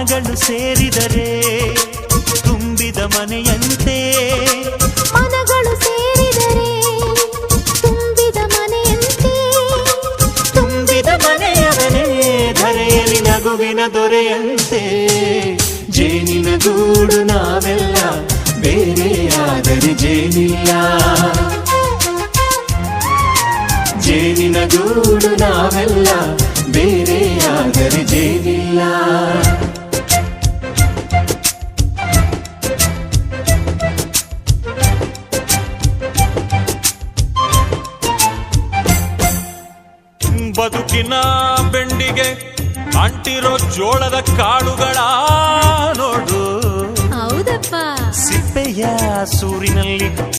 ಮನಗಳು ಸೇರಿದರೆ ತುಂಬಿದ ಮನೆಯಂತೆ. ಮನಗಳು ಸೇರಿದರೆ ತುಂಬಿದ ಮನೆಯಂತೆ. ತುಂಬಿದ ಮನೆಯವನೇ ಧರೆಯಲ್ಲಿ ನಗುವಿನ ದೊರೆಯಂತೆ. ಜೇನಿನ ಗೂಡು ನಾವೆಲ್ಲ ಬೇರೆಯಾದರೆ ಜೇನಿಲ್ಲ. ಜೇನಿನ ಗೂಡು ನಾವೆಲ್ಲ ಬೇರೆಯಾದರೆ ಜೇನಿಲ್ಲ. ಬದುಕಿನ ಬೆಂಡಿಗೆ ಅಂಟಿರೋ ಜೋಳದ ಕಾಳುಗಳ ನೋಡು. ಹೌದಪ್ಪ. ಸಿಪ್ಪೆಯ ಸೂರಿನಲ್ಲಿ